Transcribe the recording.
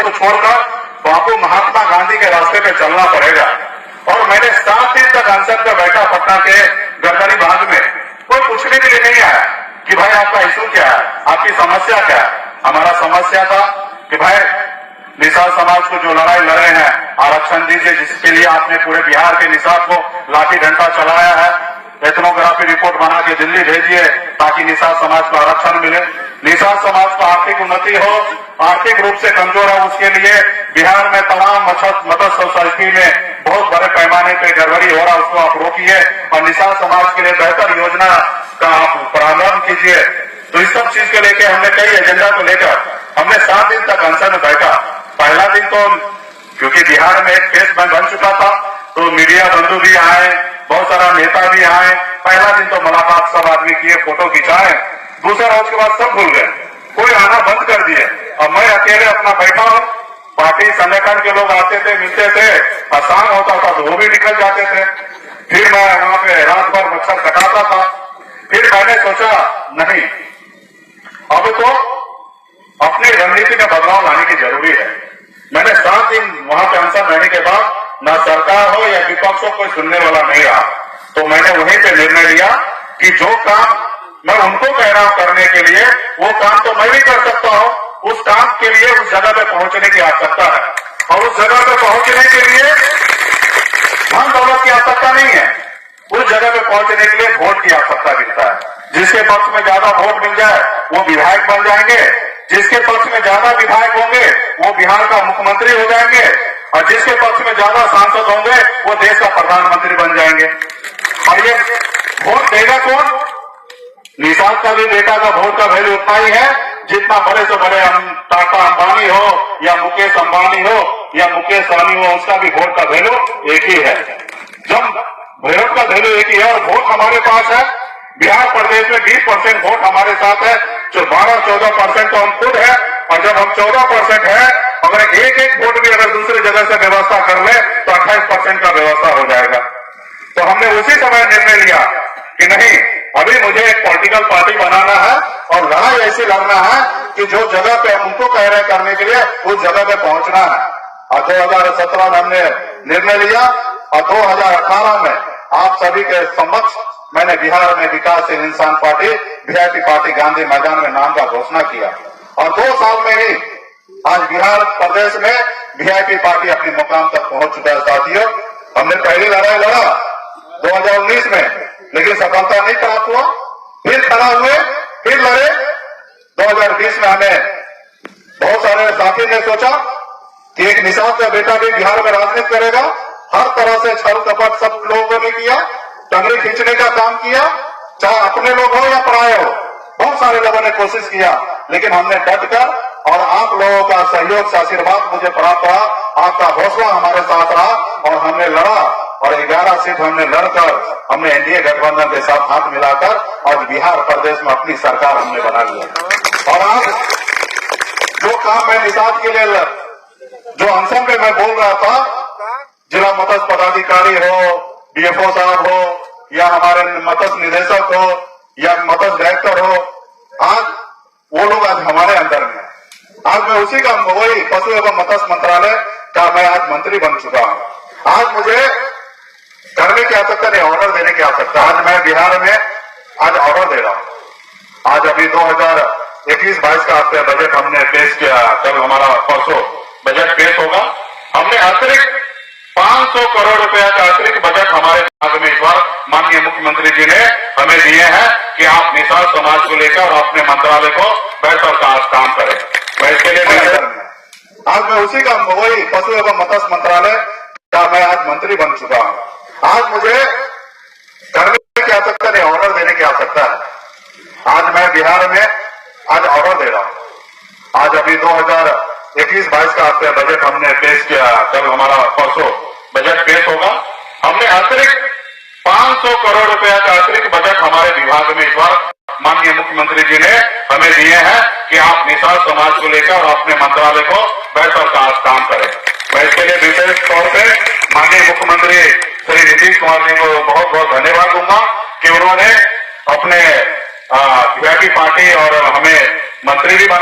को छोड़कर तो आपको महात्मा गांधी के रास्ते पे चलना पड़ेगा। और मैंने 7 दिन तक अनशन पे बैठा पटना के गर्दनी बाग में, कोई पूछने के लिए नहीं आया कि भाई आपका इशू क्या है, आपकी समस्या क्या है। हमारा समस्या था कि भाई निषाद समाज को जो लड़ाई लड़े हैं आरक्षण दीजिए, जिसके लिए आपने पूरे बिहार के निषाद को लाठी डंडा चलाया है, एथनोग्राफी रिपोर्ट बना के दिल्ली भेजिए ताकि निषाद समाज को आरक्षण मिले। निषाद समाज को आर्थिक उन्नति हो, आर्थिक रूप से कमजोर है, उसके लिए बिहार में तमाम मत्स्य सोसाइटी में बहुत बड़े पैमाने पे गड़बड़ी हो रहा है, उसको आप रोकिए और निषाद समाज के लिए बेहतर योजना का आप प्रारंभ कीजिए। तो इस सब चीज को लेकर हमने कई एजेंडा को लेकर हमने 7 दिन तक अनशन में बैठा। पहला दिन तो क्योंकि बिहार में एक फेस बन चुका था तो मीडिया बंधु भी आए, बहुत सारा नेता भी आए। पहला दिन तो मुलाकात सब आदमी किए, फोटो खिंचाए। दूसरा रोज के बाद सब भूल गए, कोई आना बंद कर दिए और मैं अकेले अपना बैठा हूं। पार्टी संगठन के लोग आते थे, मिलते थे, आसान होता था तो वो भी निकल जाते थे। फिर मैं वहां पे रात भर मच्छर कटाता था। फिर मैंने सोचा नहीं, अब तो अपनी रणनीति में बदलाव लाने की जरूरी है। मैंने 7 दिन वहां पे अनशन रहने के बाद न सरकार हो या विपक्ष हो कोई सुनने वाला नहीं रहा, तो मैंने वहीं पे निर्णय लिया कि जो काम मैं उनको कह रहा हूं करने के लिए वो काम तो मैं भी कर सकता हूं। उस काम के लिए उस जगह पे पहुंचने की आवश्यकता है और उस जगह पे पहुंचने के लिए धन दौलत की आवश्यकता नहीं है। उस जगह पे पहुंचने के लिए वोट की आवश्यकता दिखता है। जिसके पक्ष में ज्यादा वोट मिल जाए वो विधायक बन जाएंगे, जिसके पक्ष में ज्यादा विधायक होंगे वो बिहार का मुख्यमंत्री हो जाएंगे और जिसके पक्ष में ज्यादा सांसद होंगे वो देश का प्रधानमंत्री बन जाएंगे। और ये वोट देगा कौन? निषाद का भी बेटा का वोट का वैल्यू उतना ही है जितना बड़े से बड़े टाटा अंबानी हो या मुकेश अंबानी हो या मुकेश सहनी हो, उसका भी वोट का वैल्यू एक ही है। जब वोट का वैल्यू एक ही है और वोट हमारे पास है, बिहार प्रदेश में 20% वोट हमारे साथ है, जो 12-14% तो हम खुद है। और जब हम 14% है, अगर एक वोट भी अगर दूसरी जगह से व्यवस्था कर ले तो 28% का व्यवस्था हो जाएगा। तो हमने उसी समय निर्णय लिया कि नहीं, अभी मुझे एक पॉलिटिकल पार्टी बनाना है और लड़ाई ऐसी लड़ना है कि जो जगह पे हम उनको कह रहे करने के लिए उस जगह पे पहुंचना है। और 2017 में हमने निर्णय लिया और 2018 में आप सभी के समक्ष मैंने बिहार में विकासशील इंसान पार्टी वीआईपी पार्टी गांधी मैदान में नाम का घोषणा किया और 2 साल में ही आज बिहार प्रदेश में वीआईपी पार्टी अपने मुकाम तक पहुंच चुका है। साथियों, हमने पहली लड़ाई लड़ा 2019 में, लेकिन सफलता नहीं प्राप्त हुआ। फिर खड़ा हुए, फिर लड़े 2020 में। हमें बहुत सारे साथी ने सोचा कि एक निषाद का बेटा भी बिहार में राजनीति करेगा। हर तरह से छल कपट सब लोगों ने किया, टंगड़ी खींचने का काम किया, चाहे अपने लोग हो या पराये हो। बहुत सारे लोगों ने कोशिश किया, लेकिन हमने डट कर और आप लोगों का सहयोग से आशीर्वाद मुझे प्राप्त रहा, आपका हौसला हमारे साथ रहा और हमने लड़ा और 11 सीट हमने लड़कर हमने एनडीए गठबंधन के साथ हाथ मिलाकर और बिहार प्रदेश में अपनी सरकार हमने बना लिया। और आज जो काम मैं निषाद के लिए जो अनशन पे मैं बोल रहा था, जिला मत्स्य पदाधिकारी हो, डीएफओ साहब हो या हमारे मत्स्य निदेशक हो या मत्स्य डायरेक्टर हो, आज वो लोग आज हमारे अंदर में। आज मैं उसी का वही पशु एवं मत्स्य मंत्रालय का मैं आज मंत्री बन चुका हूं। आज मुझे करने की आवश्यकता नहीं, ऑर्डर देने की आवश्यकता। आज मैं बिहार में आज ऑर्डर दे रहा हूं। आज अभी 2021-22 का बजट हमने पेश किया, कल हमारा परसों बजट पेश होगा। हमने अतिरिक्त 500 करोड़ रुपया का अतिरिक्त बजट हमारे विभाग में इस बार माननीय मुख्यमंत्री जी ने हमें दिए हैं कि आप निषाद समाज को लेकर और अपने मंत्रालय को बेहतर काम करें। मैं इसके लिए आज मैं उसी का वही पशु एवं मत्स्य मंत्रालय का मैं आज मंत्री बन चुका हूं। आज मुझे करने की आवश्यकता नहीं, ऑर्डर देने की आवश्यकता है। आज मैं बिहार में आज ऑर्डर दे रहा हूं। आज अभी 2021-22 का बजट हमने पेश किया, कल हमारा परसों बजट पेश होगा। हमने अतिरिक्त 500 करोड़ रुपया का अतिरिक्त बजट हमारे विभाग में इस बार माननीय मुख्यमंत्री जी ने हमें दिए हैं कि आप निषाद समाज को लेकर और अपने मंत्रालय को बेहतर काम करें। मैं इसके लिए विशेष तौर पे माननीय मुख्यमंत्री श्री नीतीश कुमार जी को बहुत बहुत धन्यवाद दूंगा कि उन्होंने अपने वीआईपी पार्टी और हमें मंत्री भी बनाया।